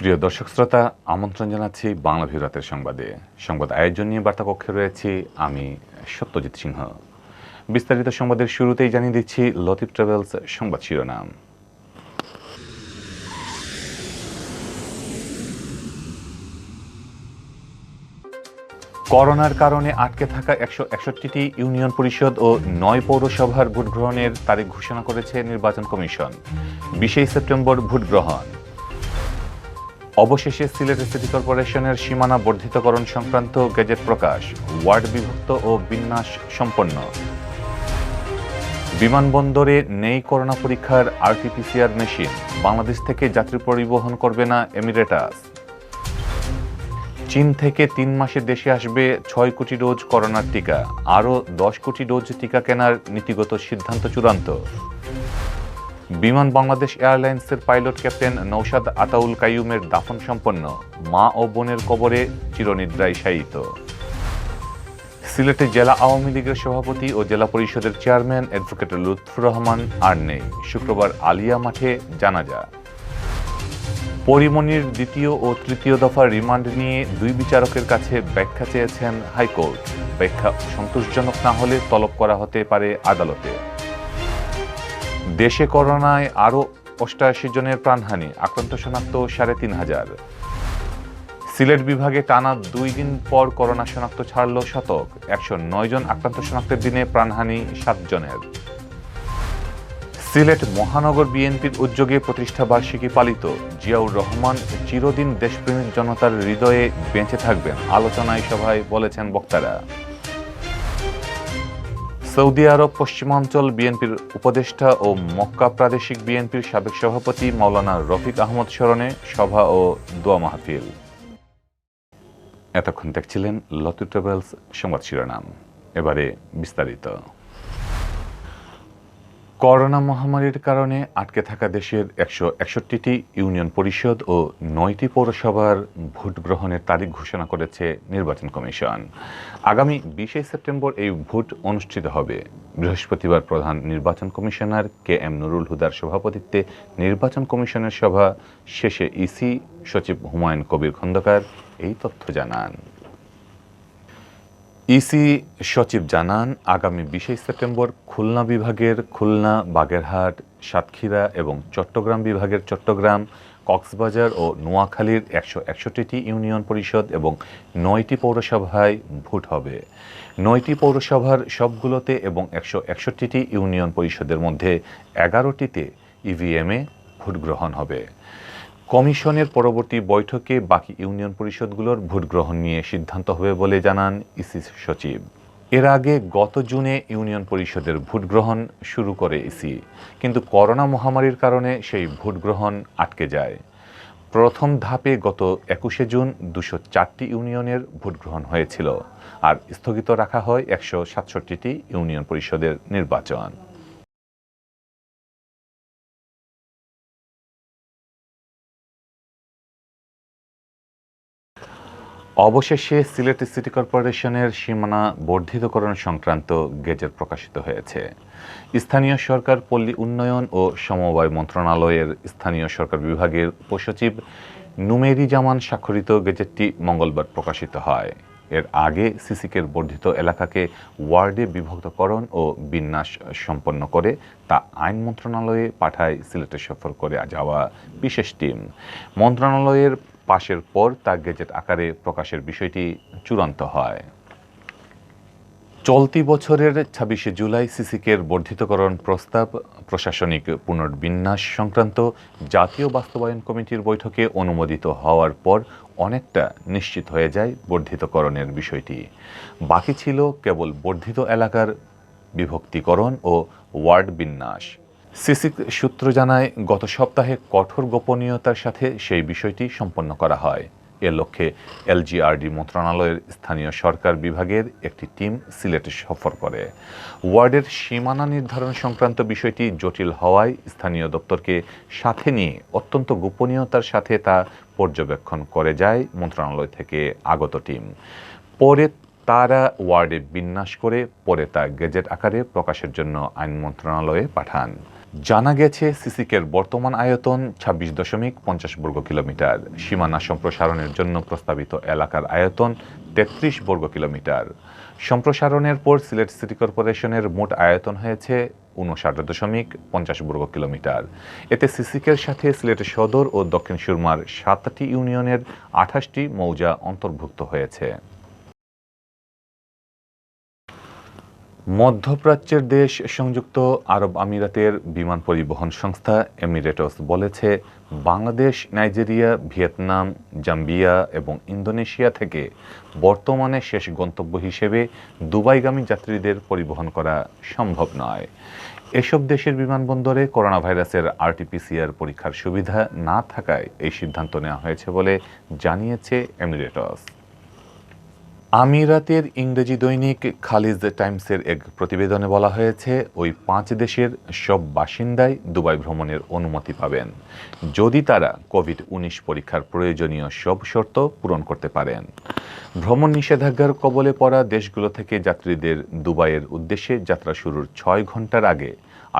প্রিয় দর্শক শ্রোতা, আমন্ত্রণ জানাচ্ছি বাংলা ভিউ রাতের সংবাদে। সংবাদ আয়োজন নিয়ে বার্তা কক্ষে রয়েছি আমি সত্যজিৎ সিংহ। বিস্তারিত সংবাদের শুরুতেই জানিয়ে দিচ্ছি লতিফ ট্রাভেলস সংবাদ শিরোনাম। করোনার কারণে আটকে থাকা 161টি ইউনিয়ন পরিষদ ও 9 পৌরসভার ভোট গ্রহণের তারিখ ঘোষণা করেছে নির্বাচন কমিশন। 20 সেপ্টেম্বর ভোট গ্রহণ। অবশেষে সিলেট সিটি কর্পোরেশনের সীমানা বর্ধিতকরণ সংক্রান্ত গেজেট প্রকাশ, ওয়ার্ড বিভক্ত ও বিন্যাস সম্পন্ন। বিমানবন্দরে নেই করোনা পরীক্ষার আরটিপিসিআর মেশিন, বাংলাদেশ থেকে যাত্রী পরিবহন করবে না এমিরেটাস। চীন থেকে 3 মাসে দেশে আসবে 6 কোটি ডোজ করোনার টিকা, আরও 10 কোটি ডোজ টিকা কেনার নীতিগত সিদ্ধান্ত চূড়ান্ত। বিমান বাংলাদেশ এয়ারলাইন্সের পাইলট ক্যাপ্টেন নৌশাদ আতাউল কাইয়ুমের দাফন সম্পন্ন, মা ও বোনের কবরে চিরনিদ্রায় শায়িত। সিলেটে জেলা আওয়ামী লীগের সভাপতি ও জেলা পরিষদের চেয়ারম্যান অ্যাডভোকেট লুৎফুর রহমান আর নেই, শুক্রবার আলিয়া মাঠে জানাজা। পরিমণির দ্বিতীয় ও তৃতীয় দফার রিমান্ড নিয়ে 2 বিচারকের কাছে ব্যাখ্যা চেয়েছেন হাইকোর্ট। ব্যাখ্যা সন্তোষজনক না হলে তলব করা হতে পারে আদালতে। দেশে করোনায় আরও 88 জনের প্রাণহানি, আক্রান্ত শনাক্ত 3500। সিলেট বিভাগে টানা 2 দিন পর করোনা শনাক্ত ছাড়ল শতক, 109 জন আক্রান্ত শনাক্তের দিনে প্রাণহানি 7 জনের। সিলেট মহানগর বিএনপির উদ্যোগে প্রতিষ্ঠা বার্ষিকী পালিত, জিয়াউর রহমান চিরদিন দেশপ্রেমিক জনতার হৃদয়ে বেঁচে থাকবেন, আলোচনায় সভায় বলেছেন বক্তারা। সৌদি আরব পশ্চিমাঞ্চল বিএনপির উপদেষ্টা ও মক্কা প্রাদেশিক বিএনপির সাবেক সভাপতি মাওলানা রফিক আহমদ স্মরণে সভা ও দোয়া মাহফিল। এতক্ষণ দেখছিলেন লতিফ ট্রাভেলস সংবাদ শিরোনাম। এবারে বিস্তারিত। করোনা মহামারীর কারণে আটকে থাকা দেশের 161টি ইউনিয়ন পরিষদ ও 9টি পৌরসভার ভোট গ্রহণের তারিখ ঘোষণা করেছে নির্বাচন কমিশন। আগামী 20 সেপ্টেম্বর এই ভোট অনুষ্ঠিত হবে। বৃহস্পতিবার প্রধান নির্বাচন কমিশনার KM নুরুল হুদার সভাপতিত্বে নির্বাচন কমিশনের সভা শেষে ইসি সচিব হুমায়ুন কবির খন্দকার এই তথ্য জানান। ইসি সচিব জানান, আগামী 20 সেপ্টেম্বর খুলনা বিভাগের খুলনা, বাগেরহাট, সাতক্ষীরা এবং চট্টগ্রাম বিভাগের চট্টগ্রাম, কক্সবাজার ও নোয়াখালীর 161টি ইউনিয়ন পরিষদ এবং 9টি পৌরসভায় ভোট হবে। 9টি পৌরসভার সবগুলোতে এবং 161টি ইউনিয়ন পরিষদের মধ্যে 11টিতে ইভিএমে ভোট গ্রহণ হবে। কমিশনের পরবর্তী বৈঠকে বাকি ইউনিয়ন পরিষদগুলোর ভোট গ্রহণ নিয়ে সিদ্ধান্ত হবে বলে জানান ইসি সচিব। এর আগে গত জুনে ইউনিয়ন পরিষদের ভোট গ্রহণ শুরু করে ইসি, কিন্তু করোনা মহামারীর কারণে সেই ভোট গ্রহণ আটকে যায়। প্রথম ধাপে গত 21 জুন 204টি ইউনিয়নের ভোট গ্রহণ হয়েছিল, আর স্থগিত রাখা হয় 167টি ইউনিয়ন পরিষদের নির্বাচন। অবশেষে সিলেট সিটি কর্পোরেশনের সীমানা বর্ধিতকরণ সংক্রান্ত গেজেট প্রকাশিত হয়েছে। স্থানীয় সরকার, পল্লী উন্নয়ন ও সমবায় মন্ত্রণালয়ের স্থানীয় সরকার বিভাগের উপসচিব নুমেরি জামান স্বাক্ষরিত গেজেটটি মঙ্গলবার প্রকাশিত হয়। এর আগে সিসিকের বর্ধিত এলাকাকে ওয়ার্ডে বিভক্তকরণ ও বিন্যাস সম্পন্ন করে তা আইন মন্ত্রণালয়ে পাঠায় সিলেটে সফর করে যাওয়া বিশেষ টিম। মন্ত্রণালয়ের পাশের পর তা গেজেট আকারে প্রকাশের বিষয়টি চূড়ান্ত হয়। চলতি বছরের 26 জুলাই সিসিকের বর্ধিতকরণ প্রস্তাব প্রশাসনিক পুনর্বিন্যাস সংক্রান্ত জাতীয় বাস্তবায়ন কমিটির বৈঠকে অনুমোদিত হওয়ার পর অনেকটা নিশ্চিত হয়ে যায় বর্ধিতকরণের বিষয়টি। বাকি ছিল কেবল বর্ধিত এলাকার বিভক্তিকরণ ও ওয়ার্ড বিন্যাস। সিসিক সূত্র জানায়, গত সপ্তাহে কঠোর গোপনীয়তার সাথে সেই বিষয়টি সম্পন্ন করা হয়। এর লক্ষ্যে LGRD মন্ত্রণালয়ের স্থানীয় সরকার বিভাগের একটি টিম সিলেটে সফর করে। ওয়ার্ডের সীমানা নির্ধারণ সংক্রান্ত বিষয়টি জটিল হওয়ায় স্থানীয় দপ্তরকে সাথে নিয়ে অত্যন্ত গোপনীয়তার সাথে তা পর্যবেক্ষণ করে যায় মন্ত্রণালয় থেকে আগত টিম। পরে তারা ওয়ার্ডে বিন্যাস করে পরে তা গেজেট আকারে প্রকাশের জন্য আইন মন্ত্রণালয়ে পাঠান। জানা গেছে সিসিকের বর্তমান আয়তন ২৬.৫০ বর্গ কিলোমিটার। সীমানা সম্প্রসারণের জন্য প্রস্তাবিত এলাকার আয়তন ৩৩ বর্গ কিলোমিটার। সম্প্রসারণের পর সিলেট সিটি কর্পোরেশনের মোট আয়তন হয়েছে ৫৯.৫০ বর্গ কিলোমিটার। এতে সিসিকের সাথে সিলেট সদর ও দক্ষিণ সুরমার ৭টি ইউনিয়নের ২৮টি মৌজা অন্তর্ভুক্ত হয়েছে। মধ্যপ্রাচ্যের দেশ সংযুক্ত আরব আমিরাতের বিমান পরিবহন সংস্থা এমিরেটস বলেছে, বাংলাদেশ, নাইজেরিয়া, ভিয়েতনাম, জাম্বিয়া এবং ইন্দোনেশিয়া থেকে বর্তমানে শেষ গন্তব্য হিসেবে দুবাইগামী যাত্রীদের পরিবহন করা সম্ভব নয়। এসব দেশের বিমানবন্দরে করোনা ভাইরাসের আরটিপিসিআর পরীক্ষার সুবিধা না থাকায় এই সিদ্ধান্ত নেওয়া হয়েছে বলে জানিয়েছে এমিরেটস। আমিরাতের ইংরেজি দৈনিক খালিজ টাইমসের এক প্রতিবেদনে বলা হয়েছে, ওই 5 দেশের সব বাসিন্দাই দুবাই ভ্রমণের অনুমতি পাবেন যদি তারা কোভিড-19 পরীক্ষার প্রয়োজনীয় সব শর্ত পূরণ করতে পারেন। ভ্রমণ নিষেধাজ্ঞার কবলে পড়া দেশগুলো থেকে যাত্রীদের দুবাইয়ের উদ্দেশ্যে যাত্রা শুরুর 6 ঘন্টার আগে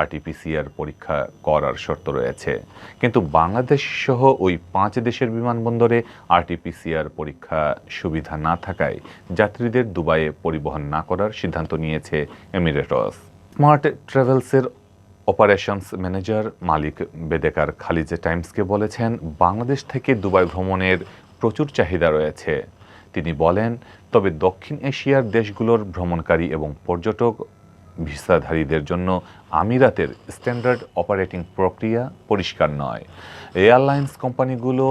আরটিপিসিআর পরীক্ষা করার শর্ত রয়েছে, কিন্তু বাংলাদেশ সহ ওই 5 দেশের বিমানবন্দরে আরটিপিসিআর পরীক্ষা সুবিধা না থাকায় যাত্রীদের দুবাইয়ে পরিবহন না করার সিদ্ধান্ত নিয়েছে এমিরেটস। স্মার্ট ট্রাভেলসের অপারেশনস ম্যানেজার মালিক বেদেকার খালিজ টাইমসকে বলেছেন, বাংলাদেশ থেকে দুবাই ভ্রমণের প্রচুর চাহিদা রয়েছে। তিনি বলেন, তবে দক্ষিণ এশিয়ার দেশগুলোর ভ্রমণকারী এবং পর্যটক ভিসাধারীদের জন্য আমিরাতের স্ট্যান্ডার্ড অপারেটিং প্রক্রিয়া পরিষ্কার নয়। এয়ারলাইন্স কোম্পানিগুলো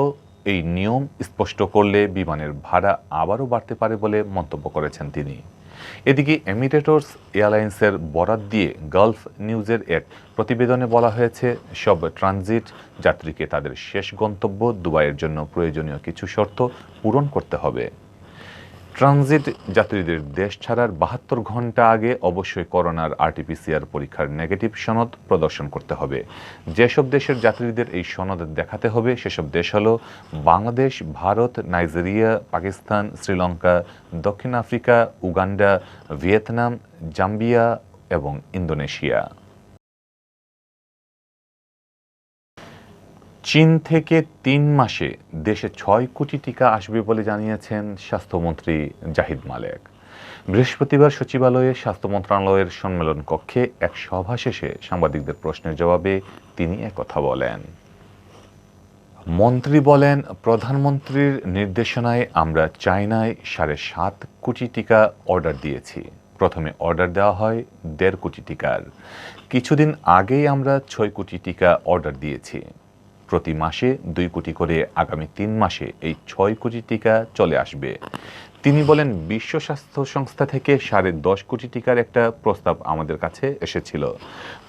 এই নিয়ম স্পষ্ট করলে বিমানের ভাড়া আবারও বাড়তে পারে বলে মন্তব্য করেছেন তিনি। এদিকে এমিরেটস এয়ারলাইন্সের বরাত দিয়ে গালফ নিউজের এক প্রতিবেদনে বলা হয়েছে, সব ট্রানজিট যাত্রীকে তাদের শেষ গন্তব্য দুবাইয়ের জন্য প্রয়োজনীয় কিছু শর্ত পূরণ করতে হবে। ট্রানজিট যাত্রীদের দেশ ছাড়ার ৭২ ঘন্টা আগে অবশ্যই করোনার আরটিপিসিআর পরীক্ষার নেগেটিভ সনদ প্রদর্শন করতে হবে। যেসব দেশের যাত্রীদের এই সনদ দেখাতে হবে সেসব দেশ হলো বাংলাদেশ, ভারত, নাইজেরিয়া, পাকিস্তান, শ্রীলঙ্কা, দক্ষিণ আফ্রিকা, উগান্ডা, ভিয়েতনাম, জাম্বিয়া এবং ইন্দোনেশিয়া। চীন থেকে 3 মাসে দেশে 6 কোটি টিকা আসবে বলে জানিয়েছেন স্বাস্থ্যমন্ত্রী জাহিদ মালেক। বৃহস্পতিবার সচিবালয়ে স্বাস্থ্য মন্ত্রণালয়ের সম্মেলন কক্ষে এক সভা শেষে সাংবাদিকদের প্রশ্নের জবাবে তিনি একথা বলেন। মন্ত্রী বলেন, প্রধানমন্ত্রীর নির্দেশনায় আমরা চায়নায় 7.5 কোটি টিকা অর্ডার দিয়েছি। প্রথমে অর্ডার দেওয়া হয় 1.5 কোটি টিকার। কিছুদিন আগেই আমরা 6 কোটি টিকা অর্ডার দিয়েছি। প্রতি মাসে 2 কোটি করে আগামী 3 মাসে এই 6 কোটি টিকা চলে আসবে। তিনি বলেন, বিশ্ব স্বাস্থ্য সংস্থা থেকে 10.5 কোটি টিকার একটা প্রস্তাব আমাদের কাছে এসেছিল।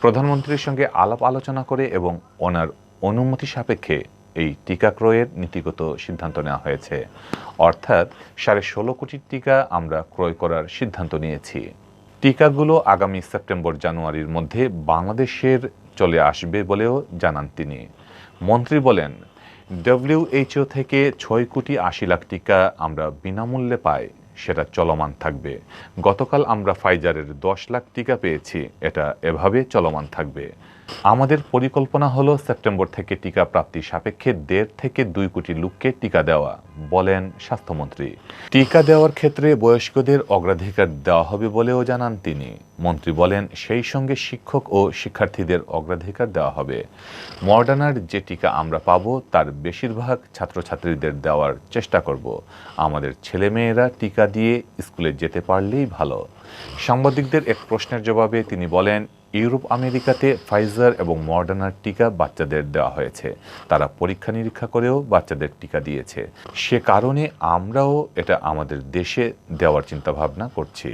প্রধানমন্ত্রীর সঙ্গে আলাপ আলোচনা করে এবং ওনার অনুমতি সাপেক্ষে এই টিকা ক্রয়ের নীতিগত সিদ্ধান্ত নেওয়া হয়েছে। অর্থাৎ 16.5 কোটি টিকা আমরা ক্রয় করার সিদ্ধান্ত নিয়েছি। টিকাগুলো আগামী সেপ্টেম্বর-জানুয়ারির মধ্যে বাংলাদেশের চলে আসবে বলেও জানান তিনি। মন্ত্রী বলেন, WHO থেকে 6 কোটি 80 লাখ টিকা আমরা বিনামূল্যে পাই, সেটা চলমান থাকবে। গতকাল আমরা ফাইজারের 10 লাখ টিকা পেয়েছি, এটা এভাবে চলমান থাকবে। আমাদের পরিকল্পনা হলো সেপ্টেম্বর থেকে টিকা প্রাপ্তি সাপেক্ষে 1.5 থেকে 2 কোটি লোককে টিকা দেওয়া, বলেন স্বাস্থ্যমন্ত্রী। টিকা দেওয়ার ক্ষেত্রে বয়স্কদের অগ্রাধিকার দেওয়া হবে বলেও জানান তিনি। মন্ত্রী বলেন, সেই সঙ্গে শিক্ষক ও শিক্ষার্থীদের অগ্রাধিকার দেওয়া হবে। মডার্নার যে টিকা আমরা পাবো তার বেশিরভাগ ছাত্রছাত্রীদের দেওয়ার চেষ্টা করব। আমাদের ছেলেমেয়েরা টিকা দিয়ে স্কুলে যেতে পারলেই ভালো। সাংবাদিকদের এক প্রশ্নের জবাবে তিনি বলেন, ইউরোপ আমেরিকাতে ফাইজার এবং মডার্নার টিকা বাচ্চাদের দেওয়া হয়েছে। তারা পরীক্ষা নিরীক্ষা করেও বাচ্চাদের টিকা দিয়েছে। সে কারণে আমরাও এটা আমাদের দেশে দেওয়ার চিন্তাভাবনা করছি।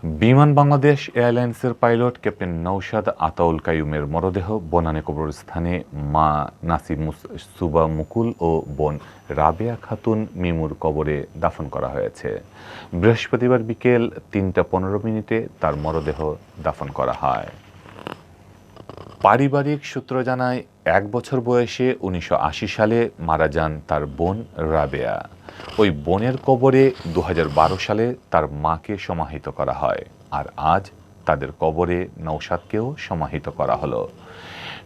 বিমান বাংলাদেশ এয়ারলাইন্সের পাইলট ক্যাপ্টেন নৌশাদ আতাউল কাইয়ুমের মরদেহ বনানী কবরস্থানে মা নাসিমুসুবা মুকুল ও বোন রাবেয়া খাতুন মিমুর কবরে দাফন করা হয়েছে। বৃহস্পতিবার বিকেল 3টা 15 মিনিটে তার মরদেহ দাফন করা হয়। পারিবারিক সূত্র জানায় 1 বছর বয়সে 1980 সালে মারা যান তার বোন রাবেয়া। ওই বোনের কবরে 2012 সালে তার মাকে সমাহিত করা হয়, আর আজ তাদের কবরে নওশাদকেও সমাহিত করা হলো।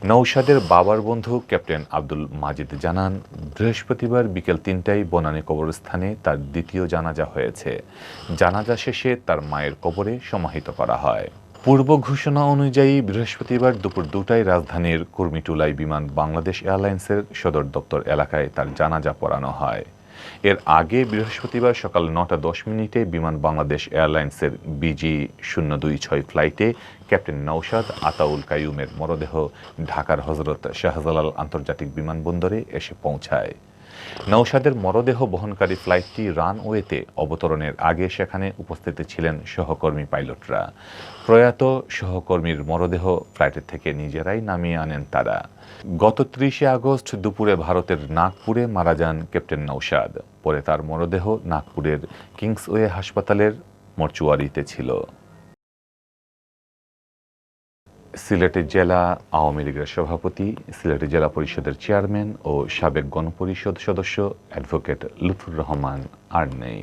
নওশাদের বাবার বন্ধু ক্যাপ্টেন আব্দুল মাজিদ জানান, বৃহস্পতিবার বিকেল 3টায় বনানী কবরস্থানে তার দ্বিতীয় জানাজা হয়েছে। জানাজা শেষে তার মায়ের কবরে সমাহিত করা হয়। পূর্ব ঘোষণা অনুযায়ী বৃহস্পতিবার দুপুর 2টায় রাজধানীর কুর্মিটোলায় বিমান বাংলাদেশ এয়ারলাইন্সের সদর দপ্তর এলাকায় তার জানাজা পড়ানো হয়। এর আগে বৃহস্পতিবার সকাল 9:10 বিমান বাংলাদেশ এয়ারলাইন্সের BG026 ফ্লাইটে ক্যাপ্টেন নওশাদ আতাউল কাইয়ুমের মরদেহ ঢাকার হজরত শাহজালাল আন্তর্জাতিক বিমানবন্দরে এসে পৌঁছায়। নওশাদের মরদেহ বহনকারী ফ্লাইটটি রানওয়েতে অবতরণের আগে সেখানে উপস্থিত ছিলেন সহকর্মী পাইলটরা। প্রয়াত সহকর্মীর মরদেহ ফ্লাইটের থেকে নিজেরাই নামিয়ে আনেন তারা। গত 30 আগস্ট দুপুরে ভারতের নাগপুরে মারা যান ক্যাপ্টেন নওশাদ। পরে তার মরদেহ নাগপুরের কিংসওয়ে হাসপাতালের মর্চুয়ারিতে ছিল। সিলেটের জেলা আওয়ামী লীগের সভাপতি, সিলেটের জেলা পরিষদের চেয়ারম্যান ও সাবেক গণপরিষদ সদস্য অ্যাডভোকেট লুৎফুর রহমান আর নেই।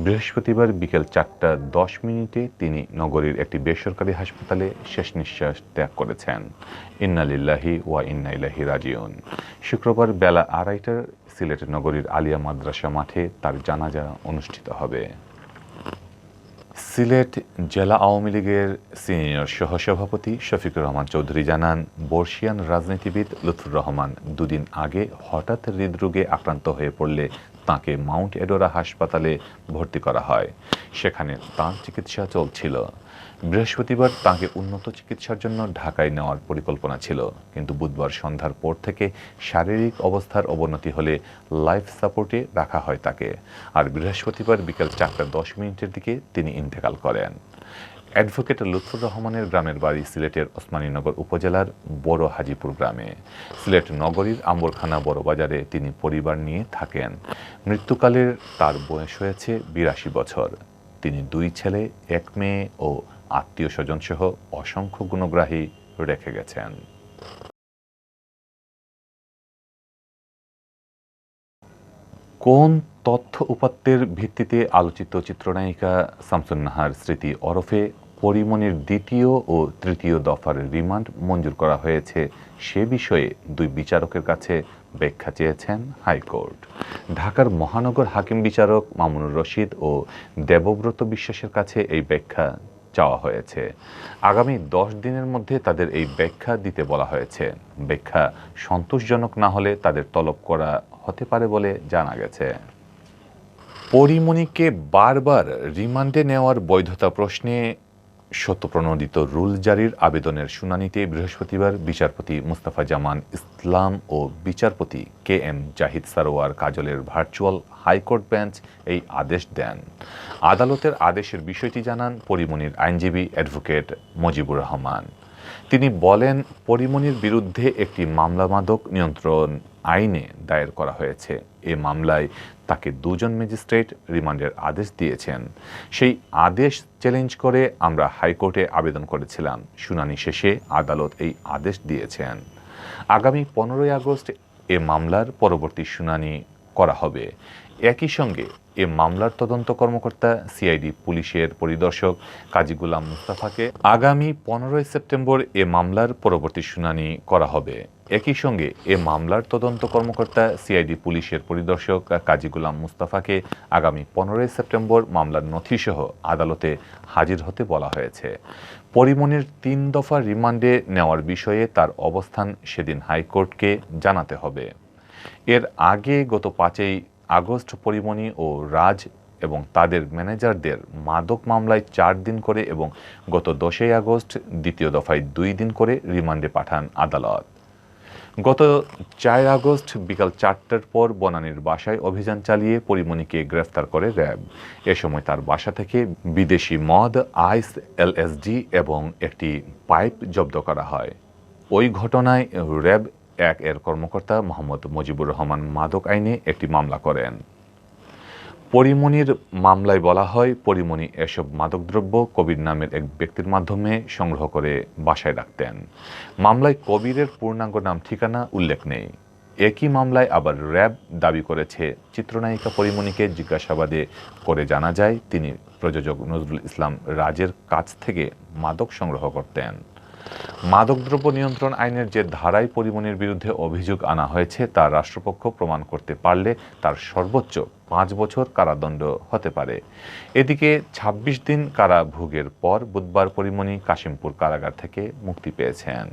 বৃহস্পতিবার বিকেল 4:10 তিনি নগরীর একটি বেসরকারি হাসপাতালে শেষ নিঃশ্বাস ত্যাগ করেছেন। ইন্না লিল্লাহি ওয়া ইন্না ইলাইহি রাজিউন। শুক্রবার বেলা 2:30টায় সিলেটের নগরীর আলিয়া মাদ্রাসা মাঠে তার জানাজা অনুষ্ঠিত হবে। সিলেট জেলা আওয়ামী লীগের সিনিয়র সহসভাপতি শফিকুর রহমান চৌধুরী জানান, বর্ষিয়ান রাজনীতিবিদ লুৎফুর রহমান 2 দিন আগে হঠাৎ হৃদরোগে আক্রান্ত হয়ে পড়লে তাঁকে মাউন্ট এডোরা হাসপাতালে ভর্তি করা হয়। সেখানে তাঁর চিকিৎসা চলছিল। বৃহস্পতিবার তাঁকে উন্নত চিকিৎসার জন্য ঢাকায় নেওয়ার পরিকল্পনা ছিল, কিন্তু বুধবার সন্ধ্যার পর থেকে শারীরিক অবস্থার অবনতি হলে লাইফ সাপোর্টে রাখা হয় তাকে। আর বৃহস্পতিবার বিকেল 4:10 দিকে তিনি ইন্তেকাল করেন। অ্যাডভোকেট লুৎফুর রহমানের গ্রামের বাড়ি সিলেটের ওসমানীনগর উপজেলার বড় হাজিপুর গ্রামে। সিলেট নগরীর আম্বরখানা বড়বাজারে তিনি পরিবার নিয়ে থাকেন। মৃত্যুকালের তার বয়স হয়েছে 82 বছর। তিনি 2 ছেলে, 1 মেয়ে ও আত্মীয় স্বজন সহ অসংখ্য গুণগ্রাহী রেখে গেছেন। কোন তথ্য উপাত্তের ভিত্তিতে আলোচিত চিত্রনায়িকা শামসুন নাহার স্মৃতি ওরফে পরিমণির 2য় ও 3য় দফার রিমান্ড মঞ্জুর করা হয়েছে সে বিষয়ে 2 বিচারকের কাছে ব্যাখ্যা চেয়েছেন হাইকোর্ট। ঢাকার মহানগর হাকিম বিচারক মামুনুর রশিদ ও দেবব্রত বিশ্বাসের কাছে এই ব্যাখ্যা চাওয়া হয়েছে। আগামী 10 দিনের মধ্যে তাদের এই ব্যাখ্যা দিতে বলা হয়েছে। ব্যাখ্যা সন্তোষজনক না হলে তাদের তলব করা হতে পারে বলে জানা গেছে। পরিমণিকে বারবার রিমান্ডে নেওয়ার বৈধতা প্রশ্নে স্বতঃপ্রণোদিত রুল জারির আবেদনের শুনানিতে বৃহস্পতিবার বিচারপতি মুস্তাফা জামান ইসলাম ও বিচারপতি KM জাহিদ সারোয়ার কাজলের ভার্চুয়াল হাইকোর্ট বেঞ্চ এই আদেশ দেন। আদালতের আদেশের বিষয়টি জানান পরিমণির আইনজীবী অ্যাডভোকেট মজিবুর রহমান। তিনি বলেন, পরিমণির বিরুদ্ধে একটি মামলা মাদক নিয়ন্ত্রণ আইনে দায়ের করা হয়েছে। এ মামলায় তাকে 2 জন ম্যাজিস্ট্রেট রিমান্ডের আদেশ দিয়েছেন। সেই আদেশ চ্যালেঞ্জ করে আমরা হাইকোর্টে আবেদন করেছিলাম। শুনানি শেষে আদালত এই আদেশ দিয়েছেন। আগামী 15 আগস্ট এ মামলার পরবর্তী শুনানি করা হবে। একই সঙ্গে এ মামলার তদন্ত কর্মকর্তা CID পুলিশের পরিদর্শক কাজী গোলাম মুস্তাফাকে আগামী 15 সেপ্টেম্বর এ মামলার পরবর্তী শুনানি করা হবে। একই সঙ্গে এ মামলার তদন্ত কর্মকর্তা CID পুলিশের পরিদর্শক কাজী গোলাম মুস্তাফাকে আগামী 15 সেপ্টেম্বর মামলার নথিসহ আদালতে হাজির হতে বলা হয়েছে। পরিমণির 3 দফা রিমান্ডে নেওয়ার বিষয়ে তার অবস্থান সেদিন হাইকোর্টকে জানাতে হবে। এর আগে গত 5 আগস্ট পরিমণি ও রাজ এবং তাদের ম্যানেজারদের মাদক মামলায় 4 দিন করে এবং গত 10 আগস্ট দ্বিতীয় দফায় 2 দিন করে রিমান্ডে পাঠান আদালত। গত 4 আগস্ট বিকাল 4টার পর বনানীর বাসায় অভিযান চালিয়ে পরিমণিকে গ্রেফতার করে র্যাব। এ সময় তার বাসা থেকে বিদেশি মদ, আইস, LSD এবং একটি পাইপ জব্দ করা হয়। ওই ঘটনায় র্যাব 1 এর কর্মকর্তা মোহাম্মদ মজিবুর রহমান মাদক আইনে একটি মামলা করেন। পরিমণির মামলায় বলা হয়, পরিমণি এসব মাদকদ্রব্য কবির নামের এক ব্যক্তির মাধ্যমে সংগ্রহ করে বাসায় রাখতেন। মামলায় কবিরের পূর্ণাঙ্গ নাম ঠিকানা উল্লেখ নেই। একই মামলায় আবার র্যাব দাবি করেছে, চিত্রনায়িকা পরিমণিকে জিজ্ঞাসাবাদে করে জানা যায় তিনি প্রযোজক নজরুল ইসলাম রাজের কাছ থেকে মাদক সংগ্রহ করতেন। মাদকদ্রব্য নিয়ন্ত্রণ আইনের যে ধারায় পরিমণির বিরুদ্ধে অভিযোগ আনা হয়েছে তা রাষ্ট্রপক্ষ প্রমাণ করতে পারলে তার সর্বোচ্চ 5 বছর কারাদণ্ড হতে পারে। এদিকে 26 দিন কারাভোগের পর বুধবার পরিমণি কাশিমপুর কারাগার থেকে মুক্তি পেয়েছেন।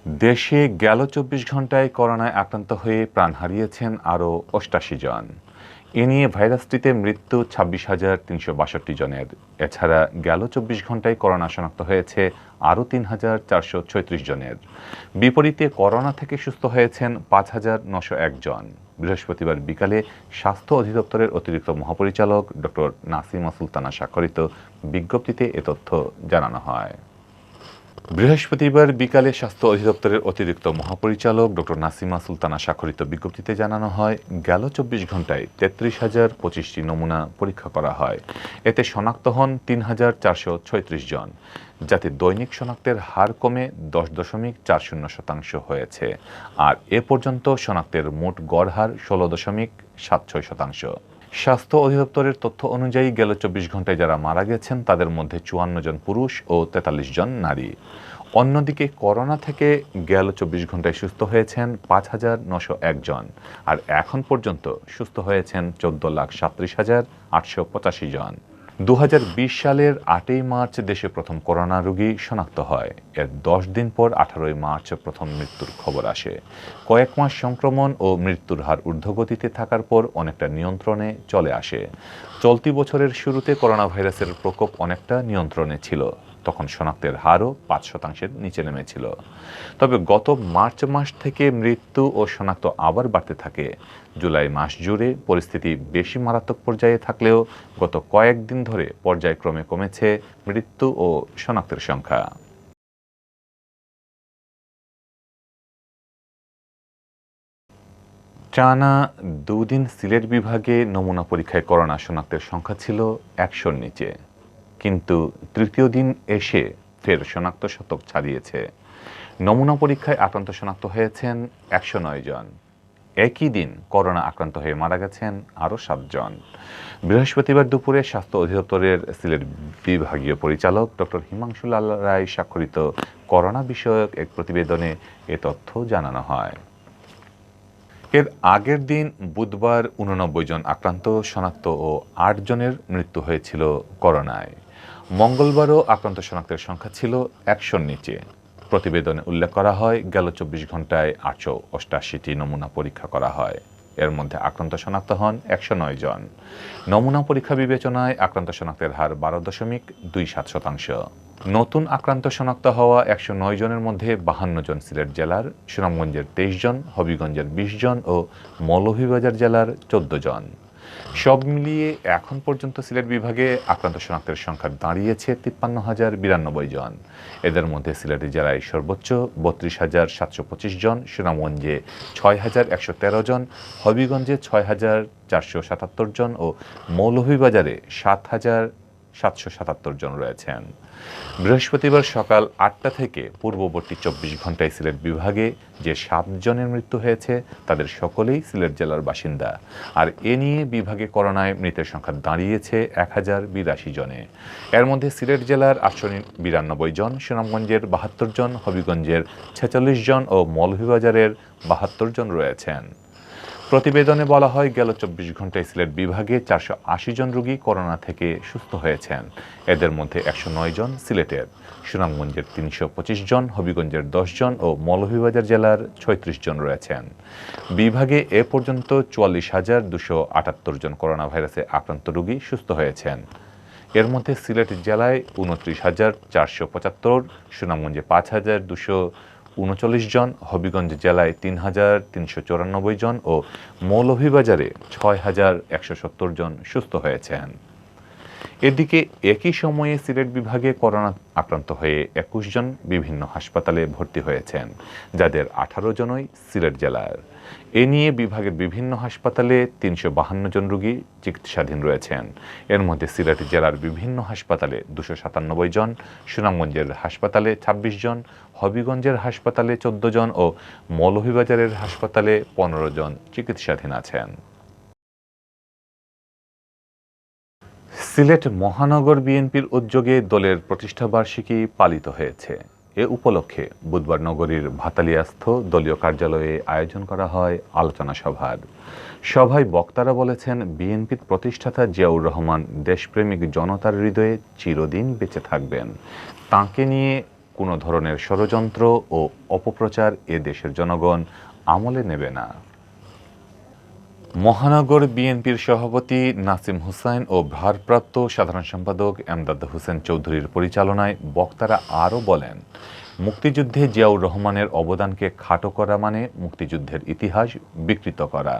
দেশে গেল 24 ঘন্টায় করোনায় আক্রান্ত হয়ে প্রাণ হারিয়েছেন আরও 88 জন। এ নিয়ে ভাইরাসটিতে মৃত্যু 26,362 জনের। এছাড়া গেল 24 ঘন্টায় করোনা শনাক্ত হয়েছে আরও 3,436 জনের। বিপরীতে করোনা থেকে সুস্থ হয়েছেন 5,901 জন। বৃহস্পতিবার বিকালে স্বাস্থ্য অধিদপ্তরের অতিরিক্ত মহাপরিচালক ডক্টর নাসিমা সুলতানা স্বাক্ষরিত বিজ্ঞপ্তিতে এ তথ্য জানানো হয়। বৃহস্পতিবার বিকালে স্বাস্থ্য অধিদপ্তরের অতিরিক্ত মহাপরিচালক ডক্টর নাসিমা সুলতানা স্বাক্ষরিত বিজ্ঞপ্তিতে জানানো হয়, গেল 24 ঘন্টায় 33,025টি নমুনা পরীক্ষা করা হয়। এতে শনাক্ত হন 3,436 জন, যাতে দৈনিক শনাক্তের হার কমে 10.40% হয়েছে। আর এ পর্যন্ত শনাক্তের মোট গড় হার 16.76%। স্বাস্থ্য অধিদপ্তরের তথ্য অনুযায়ী গেল 24 ঘন্টায় যারা মারা গেছেন তাদের মধ্যে 54 জন পুরুষ ও 43 জন নারী। অন্যদিকে করোনা থেকে গেল 24 ঘন্টায় সুস্থ হয়েছেন 5,901 জন, আর এখন পর্যন্ত সুস্থ হয়েছেন 14,37,885 জন। 2020 সালের 8ই মার্চ দেশে প্রথম করোনা রোগী শনাক্ত হয়। এর 10 দিন পর 18ই মার্চ প্রথম মৃত্যুর খবর আসে। কয়েক মাস সংক্রমণ ও মৃত্যুর হার ঊর্ধ্বগতিতে থাকার পর অনেকটা নিয়ন্ত্রণে চলে আসে। চলতি বছরের শুরুতে করোনা ভাইরাসের প্রকোপ অনেকটা নিয়ন্ত্রণে ছিল, তখন শনাক্তের হারও 5%-এর নিচে নেমেছিল। তবে গত মার্চ মাস থেকে মৃত্যু ও শনাক্ত আবার বাড়তে থাকে। জুলাই মাস জুড়ে পরিস্থিতি বেশি মারাত্মক পর্যায়ে থাকলেও গত কয়েকদিন ধরে পর্যায়ক্রমে কমেছে মৃত্যু ও শনাক্তের সংখ্যা। টানা 2 দিন সিলেট বিভাগে নমুনা পরীক্ষায় করোনা শনাক্তের সংখ্যা ছিল 100-র নিচে, কিন্তু তৃতীয় দিন এসে ফের শনাক্ত শতক ছাড়িয়েছে। নমুনা পরীক্ষায় আক্রান্ত শনাক্ত হয়েছেন 109 জন। একই দিন করোনা আক্রান্ত হয়ে মারা গেছেন আরও 7 জন। বৃহস্পতিবার দুপুরে স্বাস্থ্য অধিদপ্তরের সিলেট বিভাগীয় পরিচালক ডক্টর হিমাংশু লাল রায় স্বাক্ষরিত করোনা বিষয়ক এক প্রতিবেদনে এ তথ্য জানানো হয়। এর আগের দিন বুধবার 89 জন আক্রান্ত শনাক্ত ও 8 জনের মৃত্যু হয়েছিল করোনায়। মঙ্গলবারও আক্রান্ত শনাক্তের সংখ্যা ছিল 100-র নিচে। প্রতিবেদনে উল্লেখ করা হয়, গেল 24 ঘন্টায় 888টি নমুনা পরীক্ষা করা হয়। এর মধ্যে আক্রান্ত শনাক্ত হন 109 জন। নমুনা পরীক্ষা বিবেচনায় আক্রান্ত শনাক্তের হার 12.27%। নতুন আক্রান্ত শনাক্ত হওয়া 109 জনের মধ্যে 52 জন সিলেট জেলার, সুনামগঞ্জের 23 জন, হবিগঞ্জের 20 জন ও মৌলভীবাজার জেলার 14 জন। সব মিলিয়ে এখন পর্যন্ত সিলেট বিভাগে আক্রান্ত শনাক্তের সংখ্যা দাঁড়িয়েছে 53,092 জন। এদের মধ্যে সিলেট জেলায় সর্বোচ্চ 32,725 জন, সুনামগঞ্জে 6,113 জন, হবিগঞ্জে 6,477 জন ও মৌলভীবাজারে 7,777 জন রয়েছেন। বৃহস্পতিবার সকাল 8টা থেকে পূর্ববর্তী 24 ঘন্টায় সিলেট বিভাগে যে 7 জনের মৃত্যু হয়েছে তাদের সকলেই সিলেট জেলার বাসিন্দা। আর এ নিয়ে বিভাগে করোনায় মৃতের সংখ্যা দাঁড়িয়েছে 1,082 জনে। এর মধ্যে সিলেট জেলার 892 জন, সুনামগঞ্জের 72 জন, হবিগঞ্জের 46 জন ও মৌলভীবাজারের 72 জন রয়েছেন। প্রতিবেদনে বলা হয়, গেল 24 ঘন্টায় সিলেট বিভাগে 480 জন রোগী করোনা থেকে সুস্থ হয়েছেন। এদের মধ্যে 109 জন সিলেটের, সুনামগঞ্জের 325 জন, হবিগঞ্জের 10 জন ও মৌলভীবাজার জেলার 36 জন রয়েছেন। বিভাগে এ পর্যন্ত 44,278 জন করোনা ভাইরাসে আক্রান্ত রোগী সুস্থ হয়েছেন। এর মধ্যে সিলেট জেলায় 29,475, সুনামগঞ্জে 5,239 জন, হবিগঞ্জ জেলায় 3,394 জন ও মৌলভীবাজারে 6,170 জন সুস্থ হয়েছেন। এদিকে একই সময়ে সিলেট বিভাগে করোনা আক্রান্ত হয়ে 21 জন বিভিন্ন হাসপাতালে ভর্তি হয়েছেন, যাদের 18 জনই সিলেট জেলার। এ নিয়ে বিভাগের বিভিন্ন হাসপাতালে ৩৫২ জন রোগী চিকিৎসাধীন রয়েছেন। এর মধ্যে সিলেট জেলার বিভিন্ন হাসপাতালে ২৯৭ জন, সুনামগঞ্জের হাসপাতালে ২৬ জন, হবিগঞ্জের হাসপাতালে ১৪ জন ও মৌলভীবাজারের হাসপাতালে ১৫ জন চিকিৎসাধীন আছেন। সিলেট মহানগর বিএনপির উদ্যোগে দলের প্রতিষ্ঠাবার্ষিকী পালিত হয়েছে। এ উপলক্ষে বুধবার নগরীর ভাতালিয়াস্থ দলীয় কার্যালয়ে আয়োজন করা হয় আলোচনা সভার। সভায় বক্তারা বলেছেন, বিএনপির প্রতিষ্ঠাতা জিয়াউর রহমান দেশপ্রেমিক জনতার হৃদয়ে চিরদিন বেঁচে থাকবেন। তাঁকে নিয়ে কোনো ধরনের ষড়যন্ত্র ও অপপ্রচার এ দেশের জনগণ আমলে নেবে না। মহানগর বিএনপির সভাপতি নাসিম হুসাইন ও ভারপ্রাপ্ত সাধারণ সম্পাদক এমদাদ হোসেন চৌধুরীর পরিচালনায় বক্তারা আরও বলেন, মুক্তিযুদ্ধে জিয়াউর রহমানের অবদানকে খাটো করা মানে মুক্তিযুদ্ধের ইতিহাস বিকৃত করা।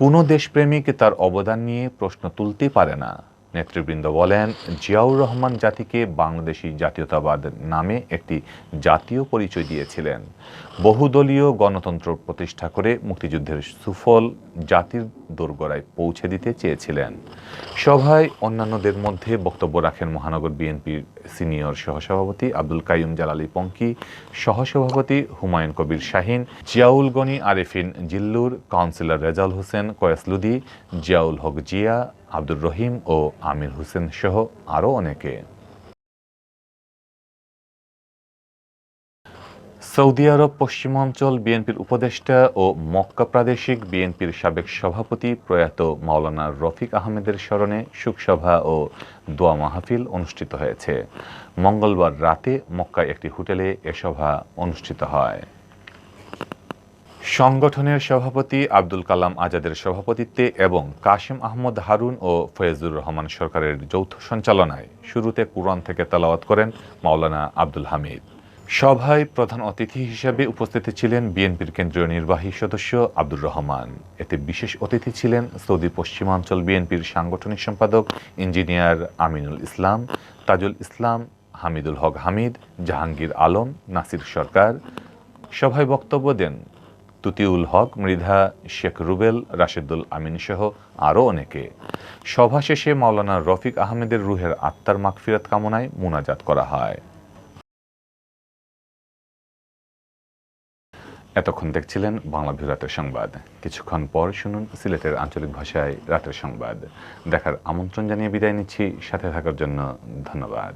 কোনো দেশপ্রেমিক তার অবদান নিয়ে প্রশ্ন তুলতে পারে না। নেতৃবৃন্দ বলেন, জিয়াউর রহমান জাতিকে বাংলাদেশি জাতীয়তাবাদ নামে একটি জাতীয় পরিচয় দিয়েছিলেন। বহুদলীয় গণতন্ত্র প্রতিষ্ঠা করে মুক্তিযুদ্ধের সুফল জাতির দোরগোড়ায় পৌঁছে দিতে চেয়েছিলেন। সভায় অন্যান্যদের মধ্যে বক্তব্য রাখেন মহানগর বিএনপির সিনিয়র সহসভাপতি আব্দুল কাইয়ুম জালালী পঙ্কি, সহসভাপতি হুমায়ুন কবির শাহীন, জিয়াউল গনি আরেফিন জিল্লুর, কাউন্সিলর রেজাউল হোসেন কয়াসলুদি, জিয়াউল হক জিয়া, আব্দুর রহিম ও আমির হোসেন সহ আরও অনেকে। সৌদি আরব পশ্চিমাঞ্চল বিএনপির উপদেষ্টা ও মক্কা প্রাদেশিক বিএনপির সাবেক সভাপতি প্রয়াত মাওলানা রফিক আহমেদের স্মরণে শোকসভা ও দোয়া মাহফিল অনুষ্ঠিত হয়েছে। মঙ্গলবার রাতে মক্কায় একটি হোটেলে এ সভা অনুষ্ঠিত হয়। সংগঠনের সভাপতি আব্দুল কালাম আজাদের সভাপতিত্বে এবং কাশেম আহমদ হারুন ও ফয়েজুর রহমান সরকারের যৌথ সঞ্চালনায় শুরুতে কুরআন থেকে তেলাওয়াত করেন মাওলানা আব্দুল হামিদ। সভায় প্রধান অতিথি হিসেবে উপস্থিত ছিলেন বিএনপির কেন্দ্রীয় নির্বাহী সদস্য আব্দুর রহমান। এতে বিশেষ অতিথি ছিলেন সৌদি পশ্চিমাঞ্চল বিএনপির সাংগঠনিক সম্পাদক ইঞ্জিনিয়ার আমিনুল ইসলাম, তাজুল ইসলাম, হামিদুল হক হামিদ, জাহাঙ্গীর আলম, নাসির সরকার। সভায় বক্তব্য দেন তুতিউল হক মৃধা, শেখ রুবেল, রাশেদুল আমিন সহ আরও অনেকে। সভা শেষে মাওলানা রফিক আহমেদের রুহের আত্মার মাগফিরাত কামনায় মুনাজাত করা হয়। এতক্ষণ দেখছিলেন বাংলা ভিউ রাতের সংবাদ। কিছুক্ষণ পর শুনুন সিলেটের আঞ্চলিক ভাষায় রাতের সংবাদ। দেখার আমন্ত্রণ জানিয়ে বিদায় নিচ্ছি। সাথে থাকার জন্য ধন্যবাদ।